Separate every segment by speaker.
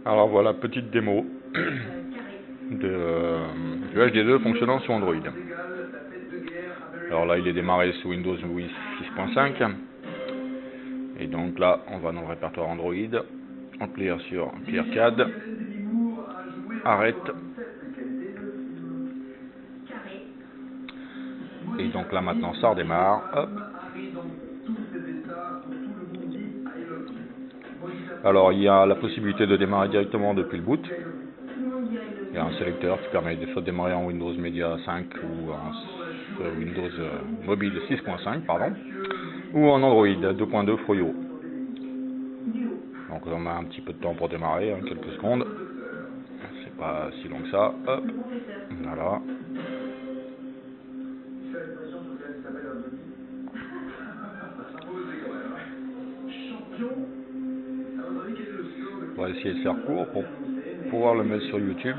Speaker 1: Alors voilà, petite démo du HD2 fonctionnant sur Android. Alors là, il est démarré sous Windows 6.5. Et donc là, on va dans le répertoire Android, on clear sur ClearCAD, arrête. Et donc là maintenant ça redémarre. Hop. Alors il y a la possibilité de démarrer directement depuis le boot. Il y a un sélecteur qui permet de démarrer en Windows Media 5 ou en Windows Mobile 6.5 pardon, ou en Android 2.2 Froyo. Donc on a un petit peu de temps pour démarrer, hein, quelques secondes. C'est pas si long que ça. Hop. Voilà. On va essayer de faire court pour pouvoir le mettre sur YouTube.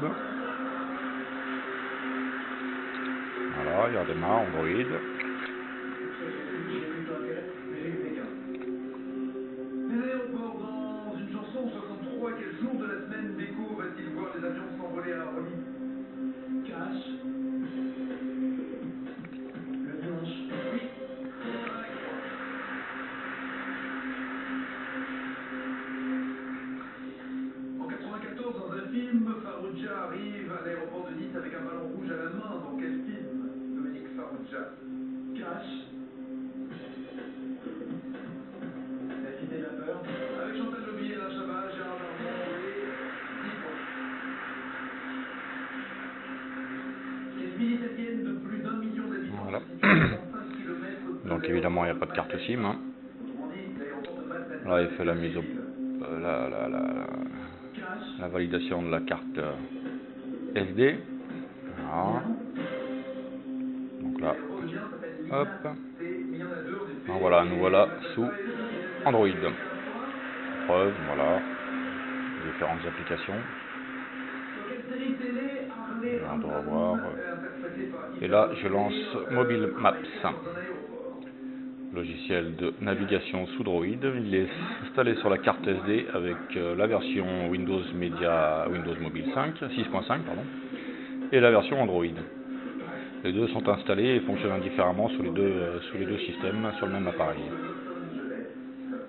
Speaker 1: Voilà, il redémarre Android.
Speaker 2: Quel jour de la semaine Déco va-t-il voir les avions s'envoler à Orly? Cash. Le dimanche. Oui. En 94, dans un film, Farrugia arrive à l'aéroport de Nice avec un ballon rouge à la main. Dans quel film, Dominique Farrugia? Cash. La cité de la peur. Avec Chantal Lobby et Alain Chabat, Gérard Darmon et...
Speaker 1: Voilà. Donc évidemment il n'y a pas de carte SIM. Hein. Là il fait la mise au la validation de la carte SD. Voilà. Donc là, hop. Donc voilà, nous voilà sous Android. Preuve, voilà, différentes applications. Et on doit voir. Et là, je lance Mobile Maps, logiciel de navigation sous Droid. Il est installé sur la carte SD avec la version Windows Media, Windows Mobile 6.5 pardon, et la version Android. Les deux sont installés et fonctionnent indifféremment sur les deux systèmes sur le même appareil.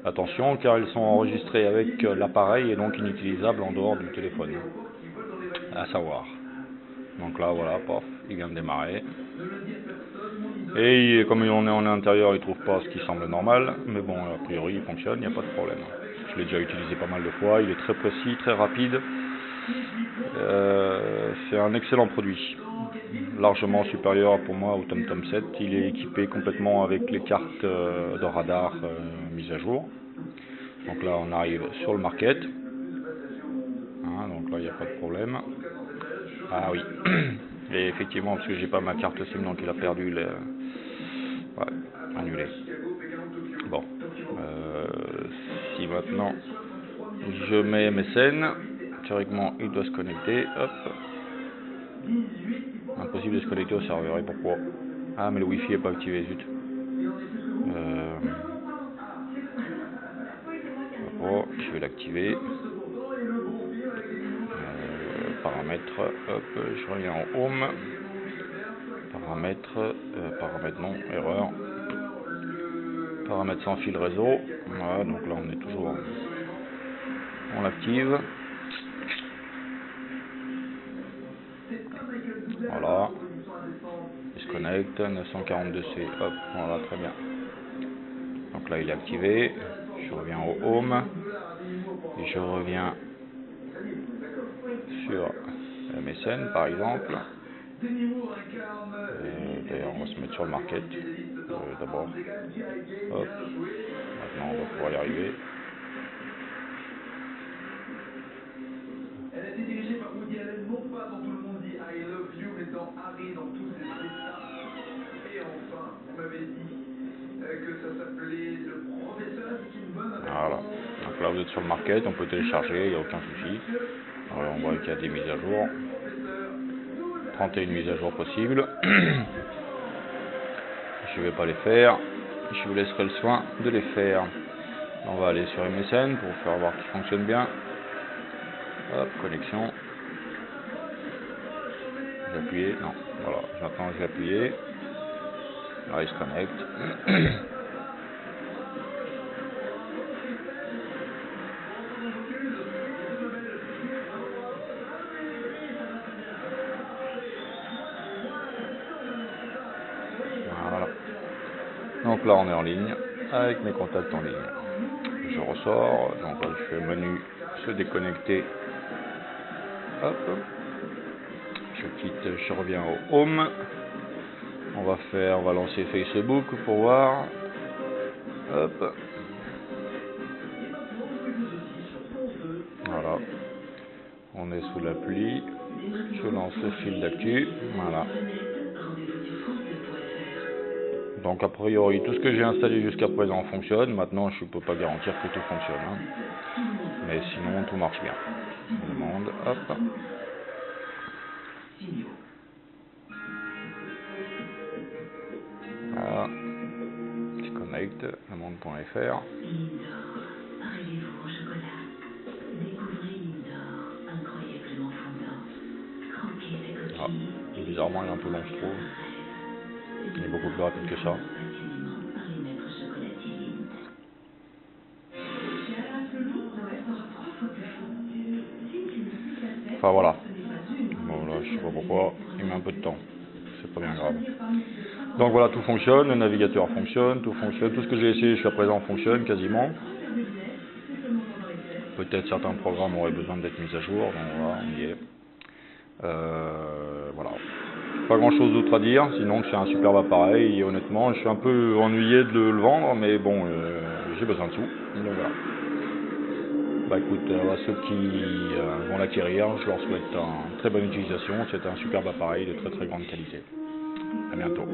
Speaker 1: Attention, car ils sont enregistrés avec l'appareil et donc inutilisables en dehors du téléphone. À savoir. Donc là, voilà, pof, il vient de démarrer. Et comme on est en intérieur, il ne trouve pas ce qui semble normal. Mais bon, a priori, il fonctionne, il n'y a pas de problème. Je l'ai déjà utilisé pas mal de fois. Il est très précis, très rapide. C'est un excellent produit. Largement supérieur pour moi au TomTom 7. Il est équipé complètement avec les cartes de radar mises à jour. Donc là, on arrive sur le market. Hein, donc là, il n'y a pas de problème. Ah oui. Et effectivement, parce que j'ai pas ma carte SIM, donc il a perdu les... Ouais, annulé. Bon. Si maintenant je mets MSN, théoriquement il doit se connecter. Hop. Impossible de se connecter au serveur. Et pourquoi? Ah, mais le Wi-Fi n'est pas activé, zut. Oh, je vais l'activer. Paramètres, hop, je reviens en home. Paramètres, paramètres non, erreur. Paramètres sans fil réseau. Voilà, donc là on est toujours. On l'active. Voilà. Il se connecte, 942C, hop, voilà, très bien. Donc là il est activé. Je reviens au home. Et je reviens sur MSN par exemple. D'ailleurs on va se mettre sur le market d'abord. Hop. Maintenant on va pouvoir y arriver.
Speaker 2: Elle a été dirigée par Woody Allen, non pas dans Tout le monde dit I love you, mais dans Harry, dans tous ses états. Et enfin, vous m'avez dit que ça s'appelait Le Professeur, c'est une bonne réponse.
Speaker 1: Voilà. Donc là vous êtes sur le market, on peut télécharger, il n'y a aucun souci. Alors, on voit qu'il y a des mises à jour. 31 mises à jour possibles. Je ne vais pas les faire. Je vous laisserai le soin de les faire. On va aller sur MSN pour faire voir qu'il fonctionne bien. Hop, connexion. J'ai appuyé, non, voilà, maintenant j'ai appuyé. Là il se connecte. Voilà. Donc là on est en ligne, avec mes contacts en ligne. Je ressors, donc là je fais menu, se déconnecter. Hop. Je quitte, je reviens au home. On va lancer Facebook pour voir. Hop. Voilà. On est sous l'appli. Je lance le fil d'actu. Voilà. Donc a priori tout ce que j'ai installé jusqu'à présent fonctionne. Maintenant je ne peux pas garantir que tout fonctionne. Hein. Mais sinon tout marche bien. On demande. Hop. Voilà. Je connecte. lemonde.fr. Ah, bizarrement il est un peu long je trouve. Il est beaucoup plus rapide que ça. Enfin voilà. Bon là je sais pas pourquoi, il met un peu de temps. C'est pas bien grave. Donc voilà, tout fonctionne, le navigateur fonctionne, tout fonctionne. Tout ce que j'ai essayé jusqu'à présent fonctionne quasiment. Peut-être certains programmes auraient besoin d'être mis à jour, donc voilà, on y est. Voilà. Pas grand chose d'autre à dire, sinon que c'est un superbe appareil et honnêtement je suis un peu ennuyé de le vendre, mais bon j'ai besoin de sous, donc voilà. Bah écoute, à ceux qui vont l'acquérir, je leur souhaite une très bonne utilisation, c'est un superbe appareil de très très grande qualité. À bientôt.